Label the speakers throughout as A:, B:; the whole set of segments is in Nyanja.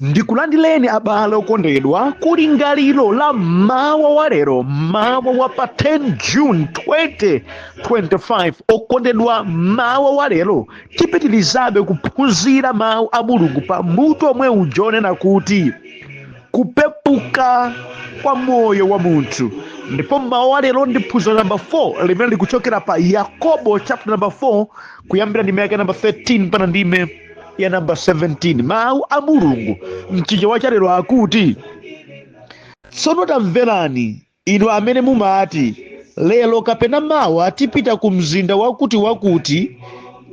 A: Ndikulandileni abale okondedwa kuli lingaliro la mawa wa lero, mawa wa pa 10 June 2025. Okondedwa, mawa wa lero tipitilizabe kuphunzira mawu a Mulungu pa mutu omwe ujonena kuti kupepuka kwa moyo wa munthu. Ndipo mawa wa lero ndi phunziro namba 4 limene likuchokera pa Yakobo chapter number 4 kuyambira ndime yake namba 13 pana ndime ya namba 17. Mawu a Mulungu mchichewa cha lero akuti, tsono tamverani inu amene mumati lero kapena mawa tipita ku mzinda wakuti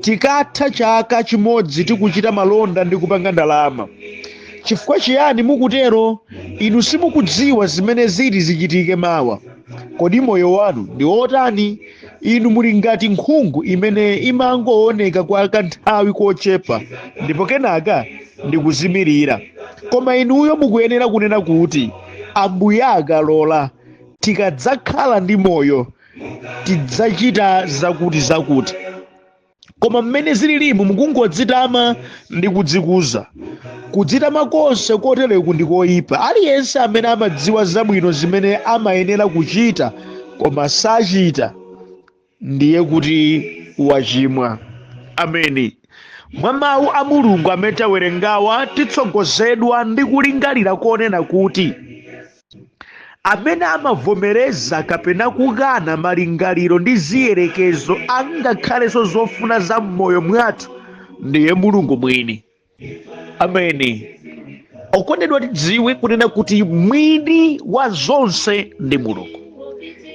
A: tikatha chaka chimodzi tikuchita malonda ndi kupanga ndalama. Chifukwa chiyani mukutero? Inu simukudziwa zimene ziti zichitike mawa. Kodi moyo wanu ndi otani? Inu muli ngati nkhungu imene imangooneka kwa kanthawi kochepa ndipo kenaka ndikuzimirira. Koma inuyo mukuyenera kunena kuti, Ambuye akalola tikadzakhala ndi moyo tidzachita zakuti. Koma mmene zililimu mukungodzitama ndi kudzikuza. Kudzitama konse kotereku ndi koyipa. Aliyense amene amadziwa zabwino zimene amayenera kuchita koma sachita, ndiye kuti wachimwa. Ameni. Mwa mawu a Mulungu amene tawerengawa titsogozedwa ndi kulingalira konena kuti amene amavomereza kapena kukana malingaliro ndi ziyerekezo angakhalenso zofuna za m'moyo mwathu ndiye Mulungu mwini. Ameni. Okondedwa, tidziwe kunena kuti mwini wa zonse ndi Mulungu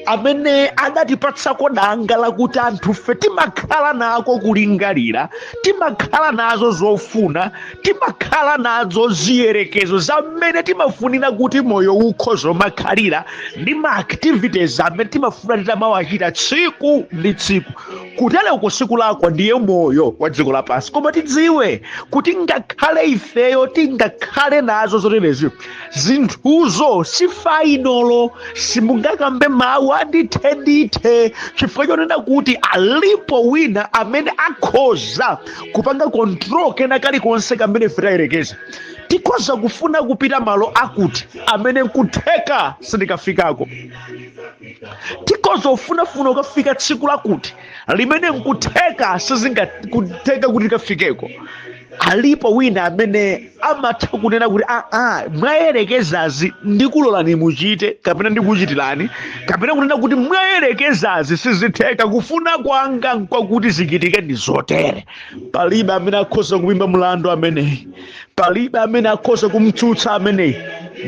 A: amene adatipatsako danga lakuti anthufe timakhala nako kulingalira, timakhala nazo zofuna, timakhala nazo ziyerekezo za mmene timafunira kuti moyo ukhozo makhalira ndi ma activities amene timafuna titamawachita tsiku ndi tsiku. Kutele uko siku lako ndiye moyo wa dziko lapansi. Koma tidziwe kuti ngakhale ifeyo tingakhale nazo zoterezi, zinthuzo si fainolo, simungakambe mawu andithe chifukwa chonena kuti alipo wina amene akhoza kupanga control kena kalikonse kamene ife tayerekeza. Tikhoza kufuna kupita malo akuti amene nkutheka sindikafikako. Tikhoza ufunafuna ukafika tsiku lakuti limene nkutheka sizingakutheka kuti likafikeko. Alipo wina amene amatha kunena kuti mwayerekezazi ndikulolani muchite kapena ndikuchitirani, kapena kunena kuti mwayerekezazi sizitheka kufuna kwanga nkwakuti zichitike ndi zotere. Palibe amene akhoza kupimba mlandu ameneyi, palibe amene akhoza kumtsutsa ameneyi.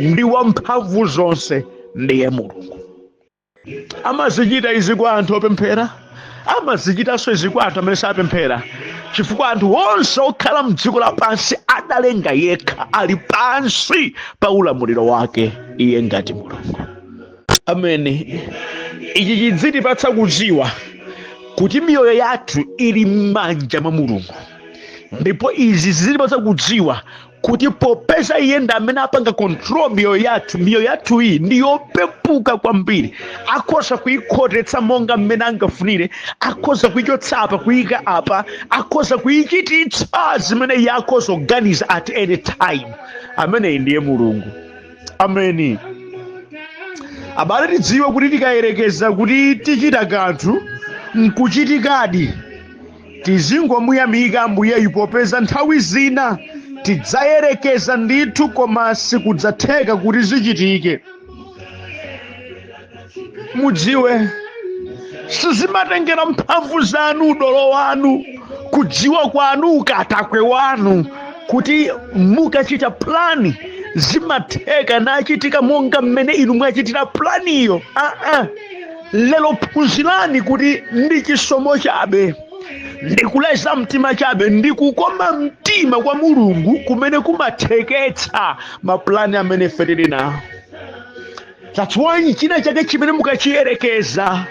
A: Ndi wamphamvu zonse ndiye Mulungu. Amazichita izi kwa anthu opemphera, amazichitanso izi kwa anthu amene sapemphera, chifukwa anthu onse okhala mdziko lapansi adalenga yekha ali pansi pa ulamuliro wake iye ngati Mulungu. Ameni. Ichi chidzitipatsa kudziwa kuti miyoyo yathu ili m'manja mwa Mulungu, ndipo izi zitipatsa kudziwa kuti popeza iye ndi amene apanga control miyoyo yathu iyi ndi yopepuka kwambiri. Akhoza kuyikhotetsa monga mmene angafunire, akhoza kuyichotsa apa kuyika apa, akhoza kuyichititsa zimene iye akhoza kuganiza at any time. Ameneyi ndiye Mulungu. Ameni. Abale, tidziwe kuti tikayerekeza kuti tichita kanthu nkuchitikadi, tizingomuyamika Ambuyeyu popeza nthawi zina tidzayerekeza ndithu koma sikudzatheka kuti zichitike. Mudziwe sizimatengera mphamvu zanu, udolo wanu, kudziwa kwanu, ukatakwe wanu kuti mukachita plani zimatheka nachitika monga mmene inu mwachitira planiyo. Lero phunzirani kuti ndi chisomo chabe, ndikuleza mtima chabe, ndikukoma mtima kwa Mulungu kumene kumatheketsa maplani amene ife tili nawo. That's why china chake chimene mukachiyerekeza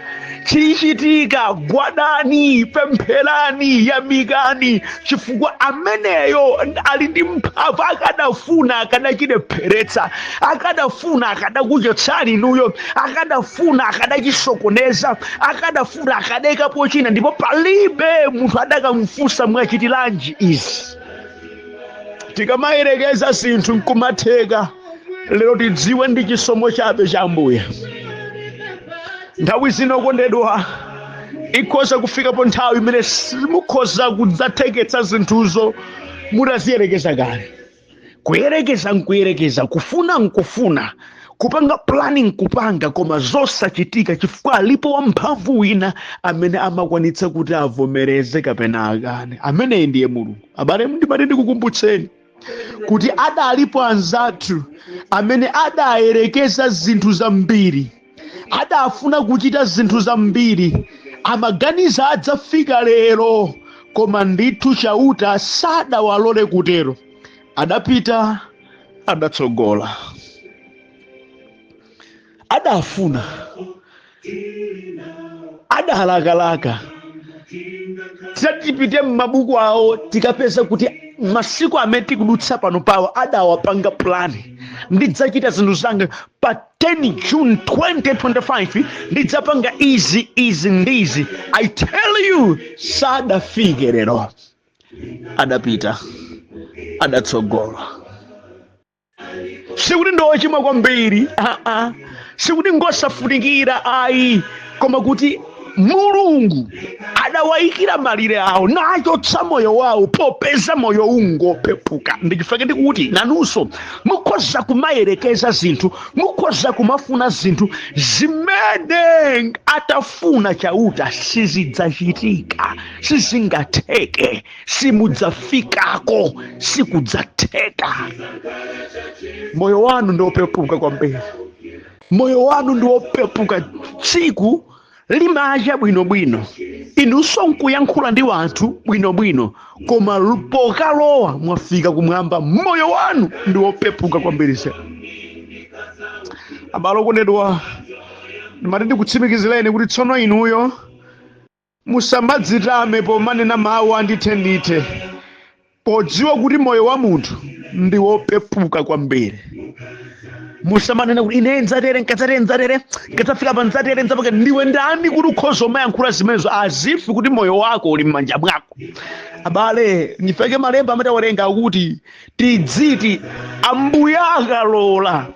A: chichitika, gwadani, pempherani, yamikani, chifukwa ameneyo ali ndi mphamvu. Akadafuna akadachilepheretsa, akadafuna akadakuchotsani inuyo, akadafuna akadachisokoneza, akadafuna akadayikapo china, ndipo palibe munthu adakamfunsa mwachitilanji izi. Tikamayerekeza zinthu nkumatheka, lero tidziwe ndi chisomo chabe cha Ambuye. Nthawi zino okondedwa, ikhoza kufikapo nthawi imene simukhoza kudzatheketsa zinthuzo mutaziyerekeza kale. Kuyerekeza nkuyerekeza, kufuna nkufuna, kupanga planning nkupanga, koma zosachitika chifukwa alipo wamphamvu wina amene amakwanitsa kuti avomereze kapena akane. Ameneyi ndiye Mulungu. Abale, ndimati ndikukumbutseni kuti adalipo anzathu amene adayerekeza zinthu zambiri, adafuna kuchita zinthu zambiri, amaganiza adzafika lero, koma ndithu chauta sadawalole kutero. Adapita, adatsogola, adafuna, adalakalaka. Tisatipite m'mabuku awo tikapeza kuti masiku amene tikudutsa pano pawo adawapanga plani. Ndidzachita zinthu zanga pa 10 June 2025, ndidzapanga izi ndizi. I tell you, sadafike lero. Adapita, adatsogola. Sikuti ndochimwa kwambiri, sikuti ngosafunikira ayi, koma kuti Mulungu adawayikira malire awo nachotsa moyo wawo popeza moyo ungopepuka. Ndichifake ndikuti nanunso mukhoza kumayerekeza zinthu, mukhoza kumafuna zinthu zimene atafuna chauta sizidzachitika, sizingatheke, simudzafikako, sikudzatheka. Moyo wanu ndiopepuka kwambiri, moyo wanu ndiopepuka. Tsiku limaja bwinobwino, inunso nkuyankhula ndi wanthu bwinobwino, koma pokalowa mwafika kumwamba, moyo wanu ndiopepuka kwambiri. Abale okondedwa, ndimati ndikutsimikizireni kuti tsono inuyo musamadzitame pomanena mawu andithe, podziwa kuti moyo wa munthu ndiopepuka kwambiri. Musamanena kuti ine nzatere nkadzafika pa nzatere nzapaka. Ndiwe ndani kuti ukhoza umayankhula zimenezo azifu kuti moyo wako uli m'manja mwako? Abale, ndifeke malemba amene tawerenga akuti tidziti Ambuye akalola.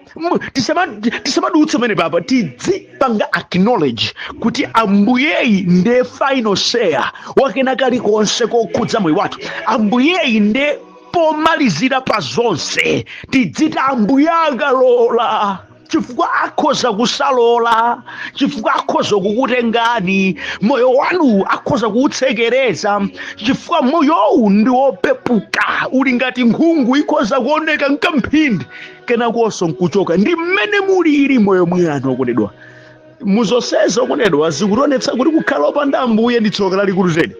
A: Tisamadutse pamene papa, tidzipanga acknowledge kuti Ambuyeyi ndiye final say wakena kalikonse kokhudza moyo wathu. Ambuyeyi ndiye pomalizira pa zonse. Tidzita Ambuye akalola, chifukwa akhoza kusalola, chifukwa akhoza kukutengani, moyo wanu akhoza kuutsekereza, chifukwa moyowu ndi wopepuka, uli ngati nkhungu ikhoza kuoneka mkamphindi kenakonso nkuchoka. Ndi mmene mulili moyo mwanu okondedwa. Muzonsezo okondedwa zikutionetsa kuti kukhala opanda Ambuye ndi tsoka lalikulu zedi.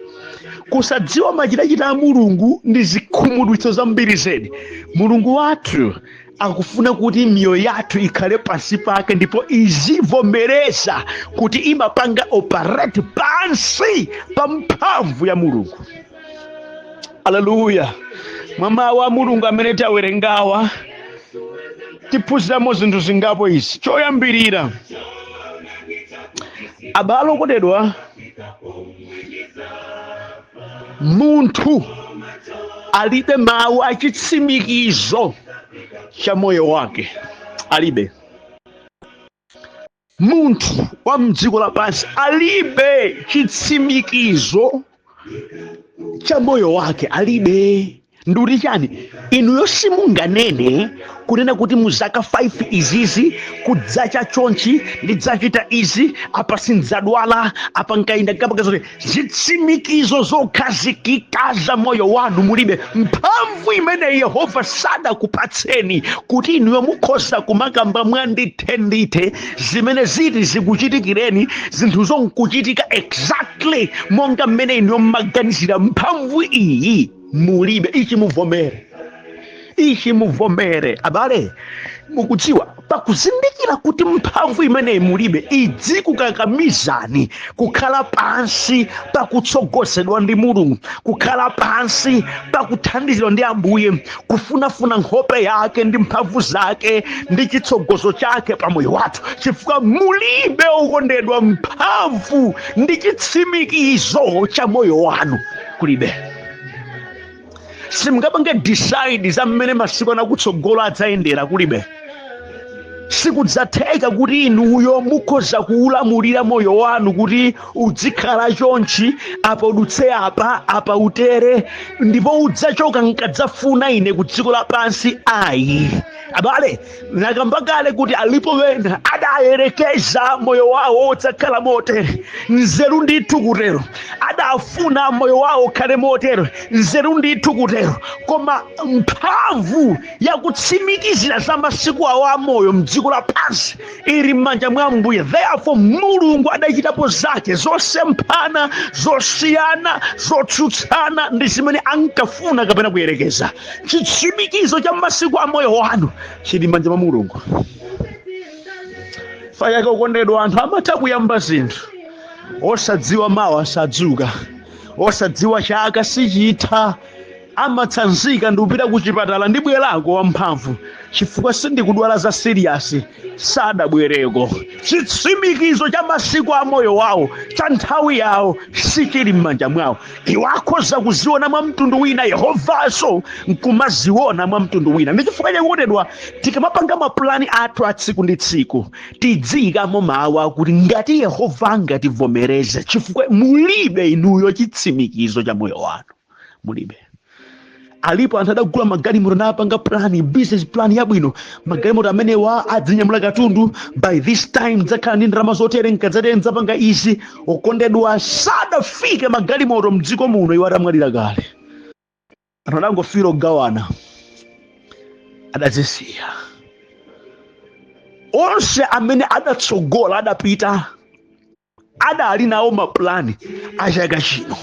A: Kusadziwa machitachita a Mulungu ndi zikhumudwitso zambiri zedi. Mulungu wathu akufuna kuti miyoyo yathu ikhale pansi pake, ndipo izivomereza kuti imapanga operate pansi pa mphamvu ya Mulungu. Haleluya. Mawu a Mulungu amene tawerengawa tiphunziramo zinthu zingapo izi. Choyambirira, abale okondedwa, munthu alibe mawu achitsimikizo cha moyo wake. Alibe. Munthu wa mdziko lapansi alibe chitsimikizo cha moyo wake. Alibe. Ndikuti chani? Inuyo simunganene kunena kuti muzaka 5 izizi kudzacha chonchi ndidzachita izi, apa sindzadwala, apa nkainda kapaka zote. Zitsimikizo zokhazikika za moyo wanu mulibe. Mphamvu imene Yehova sadakupatseni kuti inuyo mukhoza kumakamba mwandithe zimene ziti zikuchitikireni, zinthuzo nkuchitika exactly monga mmene inuyo mmaganizira. Mphamvu iyi mulibe. Ichi muvomere. ichi muvomere. Abale, mukudziwa pakuzindikira kuti mphamvu imeneyi mulibe idzikukakamizani kukhala pansi pakutsogozedwa ndi Mulungu, kukhala pansi pakuthandizidwa ndi Ambuye, kufunafuna nkhope yake ndi mphamvu zake ndi chitsogozo chake pa moyo wathu, chifukwa mulibe okondedwa mphamvu ndi chitsimikizo cha moyo wanu. Kulibe. Simungapange decide za mmene masiku anakutsogolo adzayendera. Kulibe. Sikudzatheka kuti inuyo mukhoza kuulamulira moyo wanu kuti udzikhala chonchi, apa udutse apa utere, ndipo udzachoka nkadzafuna ine ku dziko lapansi. Ayi. Abale, nakamba kale kuti alipo wena adayerekeza moyo wawo udzakhala motere, nzeru ndithu kutero. Adafuna moyo wawo ukhale motere, nzeru ndithu kutero. Koma mphamvu yakutsimikizira za masiku awo amoyo m'dziko lapansi ili m'manja mwa Ambuye. Therefore Mulungu adachitapo zake zosemphana, zosiyana, zotsutsana ndi zimene ankafuna kapena kuyerekeza. Chitsimikizo cha masiku amoyo wanu chili m'manja mwa Mulungu. Fayake okondedwa, anthu amatha kuyamba zinthu osadziwa mawa sadzuka, osadziwa chaka sichitha, amatsanzika ndi kupita ku chipatala ndi bwerako wamphamvu, chifukwa sindikudwala za siriyasi, sadabwereko. Chitsimikizo cha masiku a moyo wawo, cha nthawi yawo sichili m'manja mwawo. Iwo akhoza kuziona mwa mtundu wina, Yehovanso nkumaziona mwa mtundu wina. Ndi chifukwa chakutedwa tikamapanga mapulani athu a tsiku ndi tsiku, tidziyikamo mawu akuti ngati Yehova angativomereze, chifukwa mulibe inuyo chitsimikizo cha moyo wanu. Mulibe. Alipo anthu adagula magalimoto napanga plani, business plan yabwino, magalimoto amenewa adzinyamula katundu, by this time dzakhala ndi ndalama zotere nkadzatera ndzapanga izi. Okondedwa, sadafike magalimoto mdziko muno iwo atamwalira kale. Anthu adangofira kugawana, adazisiya. Onse amene adatsogola adapita, adali nawo maplani achaka chino.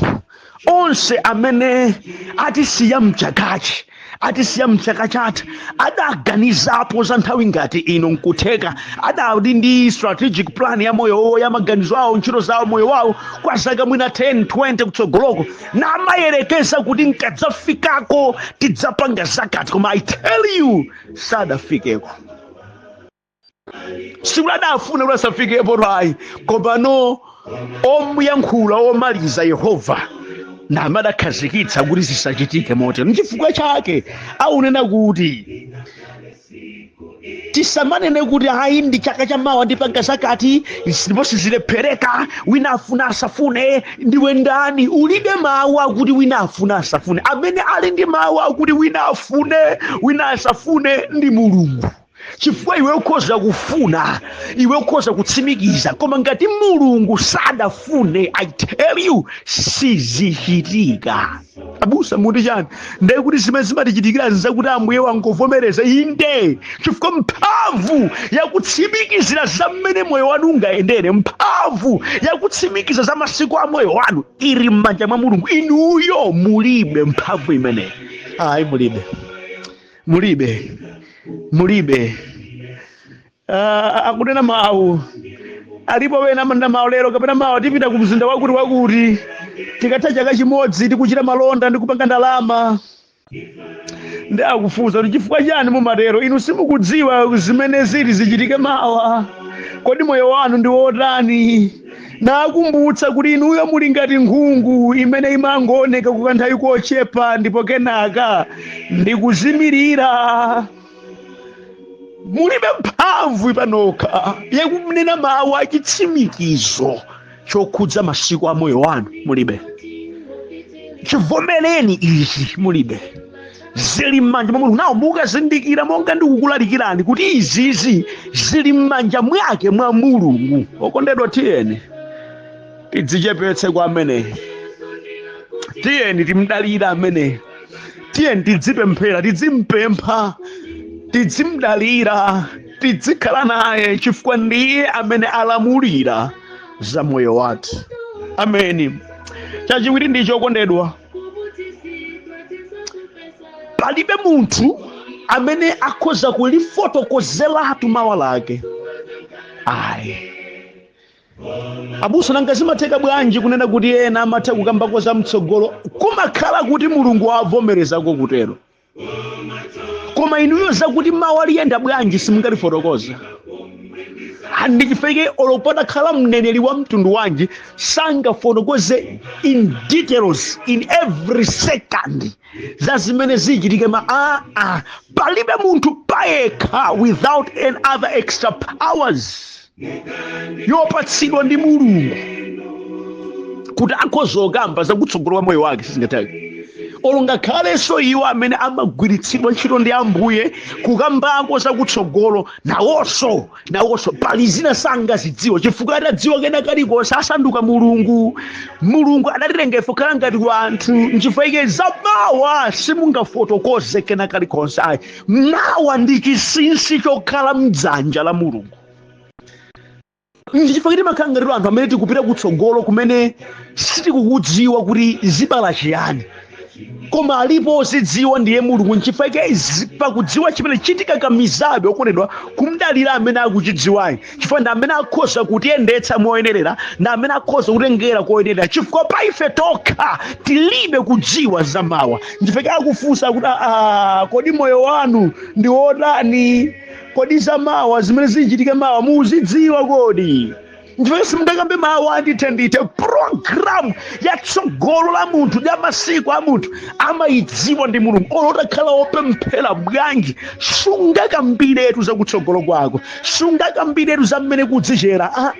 A: Onse amene atisiya mchakachi, atisiya mchaka chatha, adaganizapo za nthawi ngati ino nkutheka, adali ndi strategic plan ya moyo ya maganizo awo, ntchito zawo, moyo wawo kwa zaka mwina 10, 20 kutsogoloko, na amayerekeza kuti nkadzafikako tidzapanga zakati. Koma I tell you, sadafikeko. Sikudafuna kuti asafikepo rayi, koma no omuyankhula omaliza Yehova na amadakhazikitsa kuti zisachitike motero. N'chifukwa chake aunena kuti tisamanene kuti hayi ndi chaka cha mawa ndipanga zakati ndipo sizilephereka, wina afuna asafune. Ndiwe ndani? Ulibe mawu akuti wina afuna asafune. Amene ali ndi mawu akuti wina afune wina asafune ndi Mulungu. Chifukwa iwe ukhoza kufuna, iwe ukhoza kutsimikiza, koma ngati Mulungu sadafune, I tell you, sizichitika. Abusa muti chani? Ndiye kuti zimene zimatichitikira nzakuti Ambuye wangovomereza. Inde, chifukwa mphamvu yakutsimikizira za mmene moyo wanu ungayendere, mphamvu yakutsimikiza za masiku a moyo wanu ili m'manja mwa Mulungu. Inuyo mulibe mphamvu imeneyi. Ayi, mulibe. Akunena mawu, alipo wena amanda mawu lero kapena mawu tipita ku mzinda wakuti tikatha chaka chimodzi tikuchita malonda ndi kupanga ndalama. Ndi akufunsa kuti chifukwa chani mumatero? Inu simukudziwa zimene zili zichitike mawa. Kodi moyo wanu ndi wotani? Nakumbutsa kuti inuyo muli ngati nkhungu imene imangooneka kukanthawi kochepa ndipo kenaka ndi kuzimirira. Mulibe mphamvu panokha yakunena mawu achitsimikizo chokhudza masiku a moyo wanu. Mulibe. Chivomereni ichi, mulibe. Zili m'manja mwa Mulungu. Nawo mukazindikira monga ndikukulalikirani kuti izizi zili m'manja mwake mwa Mulungu. Okondedwa, tiyeni tidzichepetse kwa ameneyi, tiyeni timdalira ameneyi, tiyeni tidzipemphera, tidzimpempha, tidzimdalira, tidzikhala naye, chifukwa ndiye amene alamulira za moyo wathu. Ameni. Chachiwiri ndicho, okondedwa, palibe munthu amene akhoza kulifotokozeratu mawa lake. Ayi abuso nanga zimatheka bwanji kunena kuti ena amatha kukambako za mtsogolo kumakhala kuti mulungu avomerezako kutero, koma inuyo zakuti mawa liyenda bwanji simungalifotokoza? Ndichifeke olopata mneneri wa mtundu wanji sangafotokoze in details in every second za zimene zichitike. Palibe munthu payekha without any other extra powers yopatsidwa ndi mulungu kuti akhozokamba zakutsogolo wa moyo wake sizingateke. Olungakhalenso iwo amene amagwiritsidwa ntchito ndi Ambuye kukambako zakutsogolo nawonso pali zina sangazidziwa, chifukwa atadziwa kena kalikonse asanduka mulungu. Mulungu adatilenga ife kukhala ngati wanthu, nchifukwa za mawa simungafotokoze kena kalikonse. Ayi, mawa ndi chinsinsi chokhala mdzanja la mulungu. Ndichifukwa timakhala ngati anthu amene tikupita kutsogolo kumene sitikukudziwa kuti zibala chiyani, koma alipo ozidziwa ndiye mulungu. Nchifukwa pakudziwa chimene chitikakamizabe okondedwa kumdalira amene akuchidziwayi, chifukwa ndi amene akhoza kutiyendetsa moyenerera, ndi amene akhoza kutengera koyenerera, chifukwa pa ife tokha tilibe kudziwa za mawa. Nchifukwa akufunsa kuti kodi moyo wanu ndi wotani? Kodi za mawa zimene zichitike mawa muzidziwa kodi? Nchifukwa simungakambe mawa ndithe programu yatsogolo la munthu ya masiku a munthu amayidziwa ndi mulungu. Olotakhala opemphera bwanji sungakambiretu zakutsogolo kwako, sungakambiretu za mmene kudzichera.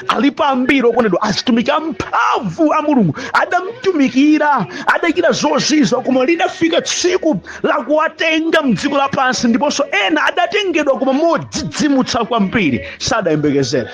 A: Alipo ambiri okondedwa azitumiki amphamvu a mulungu adamtumikira, adachita zozizwa, koma lidafika tsiku lakuwatenga mdziko lapansi, ndiponso ena adatengedwa koma modzidzimutsa kwambiri, sadayembekezera.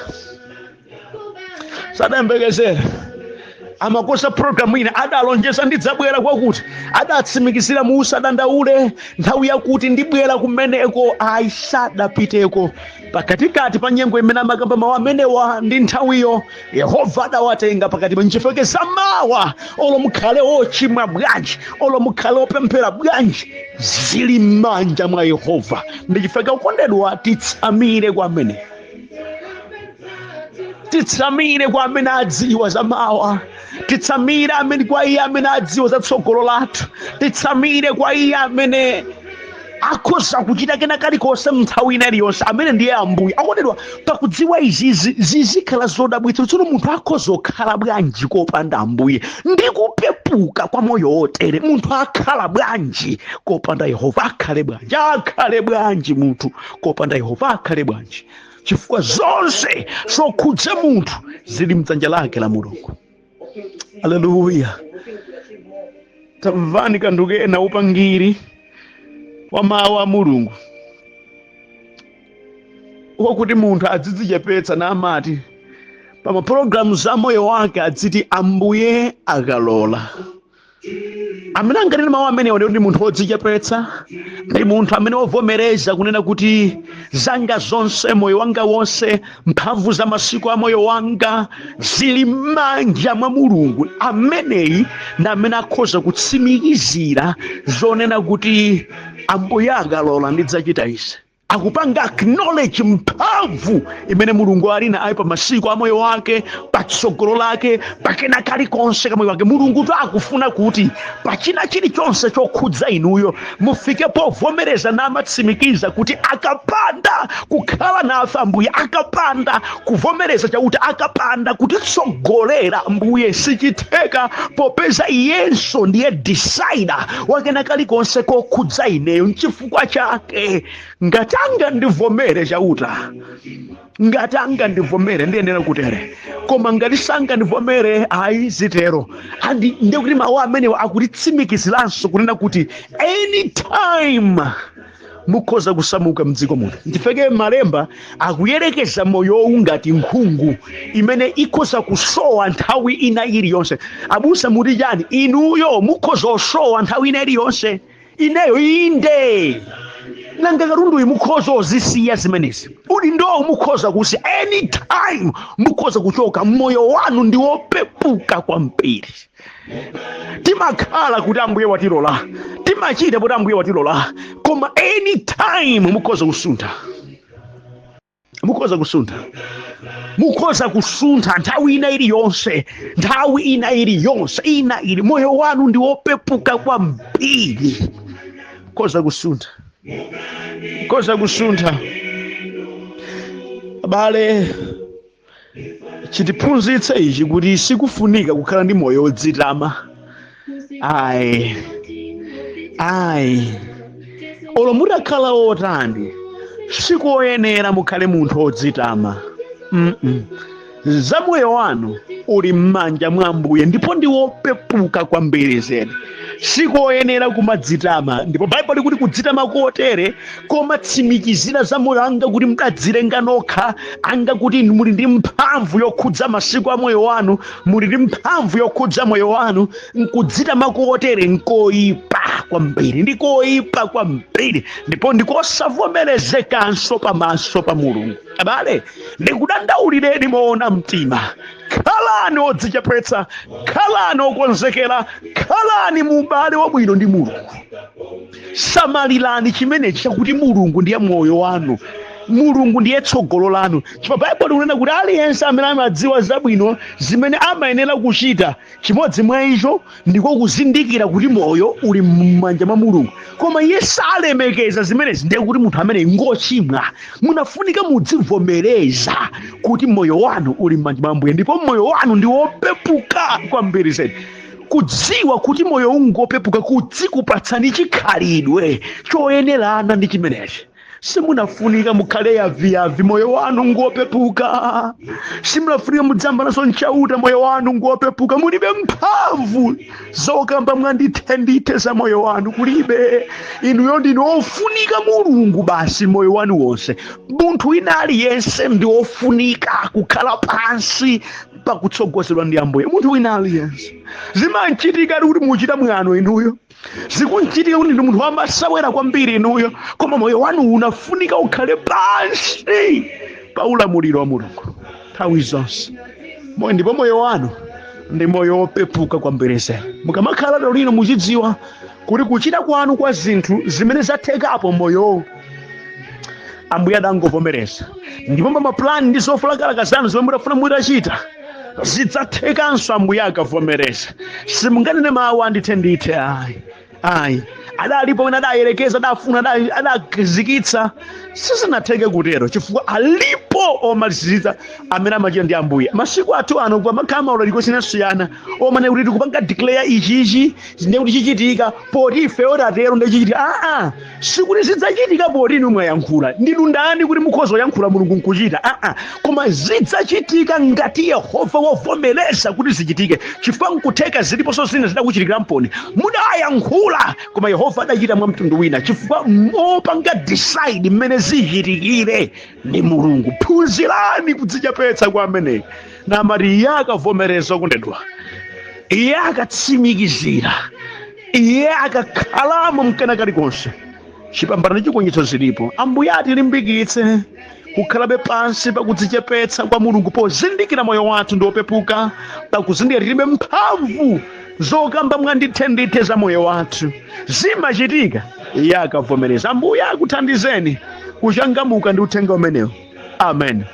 A: Amakosa programu ina adalonjeza ndidzabwera kwakuti, adatsimikizira musadandaule nthawi yakuti ndibwera kumeneko. Ayisadapiteko pakatikati pa nyengo imene amakamba mawu amenewa ndi nthawiyo Yehova adawatenga pakati pa nchifukwa za mawa. Olo mukhale ochimwa bwanji, olo mukhale opemphera bwanji, zili m'manja mwa Yehova. Ndichifukwa okondedwa titsamire kwa amene, titsamire kwa amene adziwa za mawa, titsamire kwa iye amene adziwa za tsogolo lathu, titsamire kwa iye amene akhoza kuchita kena kalikonse mnthawi ina iliyonse, amene ndiye Ambuye. Akondedwa pakudziwa izi zizikhala zodabwitsa. Tsono munthu akhoza kukhala bwanji kopanda Ambuye? Ndi kupepuka kwa moyo wotere munthu akhala bwanji kopanda Yehova? Akhale bwanji munthu kopanda Yehova? Akhale bwanji? Chifukwa zonse zokhudza munthu zili mdzanja lake la mulungu. Haleluya. Tamvani kanthu kena upangiri wa mawu a mulungu wakuti munthu adzidzichepetsa na amati pa mapulogalamu za moyo wake adziti Ambuye akalola. Amene anganene mawu amenewa ndi munthu wodzichepetsa, ndi munthu amene wovomereza kunena kuti zanga zonse, moyo wanga wonse, mphamvu za masiku a moyo wanga zili m'manja mwa mulungu. Ameneyi ndi amene akhoza kutsimikizira zonena kuti Ambuye akalola ndidzachita izi. Akupanga acknowledge mphamvu imene mulungu ali nayo pa masiku a moyo wake, patsogolo lake, pakena kalikonse ka moyo wake. Mulungu akufuna kuti pachina chilichonse chokhudza inuyo mufike povomereza namatsimikiza kuti akapanda kukhala nafe Ambuye, akapanda kuvomereza chakuti akapanda kutitsogolera Ambuye sichitheka, popeza iyenso ndiye decider wakena kalikonse kokhudza ineyo. N'chifukwa chake ngatanga ndivomere chauta, ngatanga ndivomere ndiyenera kutere, koma ngati sanga ndivomere ayi zitero. Andi ndiye kuti mawu amenewa akutitsimikiziranso kunena kuti anytime mukhoza kusamuka mdziko muno. Ndifeke malemba akuyerekeza moyowu ngati nkhungu imene ikhoza kusowa nthawi ina iliyonse. Abusa muti chani? Inuyo mukhoza osowa nthawi ina iliyonse. Ineyo inde nanga katundu mukhoza ozisiya zimenezi uli ndo mukhoza kusi anytime mukhoza kuchoka. Moyo wanu ndi wopepuka kwambiri. Timakhala kuti Ambuye watilola, timachita kuti Ambuye watilola, koma anytime mukhoza kusuntha. Mukhoza kusuntha, mukhoza kusuntha nthawi ina iliyonse, nthawi ina iliyonse, ina ili moyo wanu ndi wopepuka kwambiri. Mukhoza kusuntha, mukhoza kusuntha. Abale, chitiphunzitse ichi kuti sikufunika kukhala ndi moyo wodzitama. Ayi, olo mutakhala otani sikoyenera mukhale munthu wodzitama. Za moyo wanu uli m'manja mwa Ambuye ndipo ndi wopepuka kwambiri zedi. Sikoyenera kumadzitama, ndipo Baibulo likuti kudzitama kotere koma tsimikizira za moyo anga kuti mudadzilenga nokha, anga kuti muli ndi mphamvu yokhudza masiku a moyo wanu, muli ndi mphamvu yokhudza moyo wanu. Nkudzitama kotere nkoyipa kwambiri, ndikoyipa kwambiri, ndipo ndikosavomerezekanso pamaso pa Mulungu. Abale, ndikudandaulireni moona mtima, khalani odzichepetsa, khalani okonzekera, khalani mu ubale wabwino ndi Mulungu. Samalirani chimenechi chakuti Mulungu ndiye moyo wanu, Mulungu ndiye tsogolo lanu. Chifukwa Baibulo likunena kuti aliyense amene amadziwa zabwino zimene amayenera kuchita, chimodzi mwa izo ndiko kuzindikira kuti moyo uli m'manja mwa Mulungu. Koma iye salemekeza zimenezi, ndiye kuti munthu amene ngochimwa. Munafunika mudzivomereza kuti moyo wanu uli m'manja mwa Ambuye, ndipo moyo wanu ndi wopepuka kwambiri zedi. Kudziwa kuti moyo ungopepuka kudzikupatsani chikhalidwe choyenerana ndi chimenechi. Simunafunika mukhale yaviyavi, moyo wanu ngopepuka. Simunafunika mudzambananso nchauta, moyo wanu ngopepuka. Mulibe mphamvu zokamba mwandithe za moyo wanu, kulibe. Inuyo ndinu ofunika Mulungu basi moyo wanu wonse. Munthu wina aliyense ndi ofunika kukhala pansi pakutsogozedwa ndi Ambuye. Munthu wina aliyense. Zimanchitika kuti muchita mwano inuyo, zikunchitika kuti ndi munthu wamasawera kwambiri inuyo, koma moyo wanu unafunika ukhale pansi pa ulamuliro wa Mulungu nthawi zonse. Ndipo moyo wanu ndi moyo wopepuka kwambiri zedi. Mukamakhala lero lino muchidziwa kuti kuchita kwanu kwa zinthu zimene zathekapo moyo Ambuye adangovomereza, ndipo mapulani ndi zofulakalaka zanu zomwe mutafuna mutachita zidzathekanso Ambuye akavomereza. Simunganene mawu andithe. Ayi, adalipo wena adayerekeza, adafuna, adazikitsa, sizinatheke kutero chifukwa alipo omaliziza amene amachita ndi Ambuye. Masiku athu ano pamakhala maulali kosiyanasiyana omane kuti tikupanga declare ichichi ndiye kuti chichitika poti ife otatero ndiye chichitika. Sikuti zidzachitika poti inu mwayankhula. Ndinu ndani kuti mukhoza kuyankhula Mulungu nkuchita? Koma zidzachitika ngati Yehova wavomereza kuti zichitike, chifukwa nkutheka ziliponso zina zidakuchitikira mponi mudayankhula koma Yehova adachita mwa mtundu wina, chifukwa mopanga decide mmene zichitikire ndi Mulungu. Phunzirani kudzichepetsa kwa ameneyi. Na mari iye akavomereza kundedwa, iye akatsimikizira, iye akakhalamo mkana kalikonse, chipambano ndi chigonjetso zilipo. Ambuye atilimbikitse kukhalabe pansi pakudzichepetsa kwa Mulungu, pozindikira moyo wathu ndi wopepuka, pakuzindikira tilibe mphamvu zokamba mwandithe za moyo wathu. Zimachitika iye akavomereza. Ambuye akuthandizeni kuchangamuka ndi uthenga umenewu. Amen.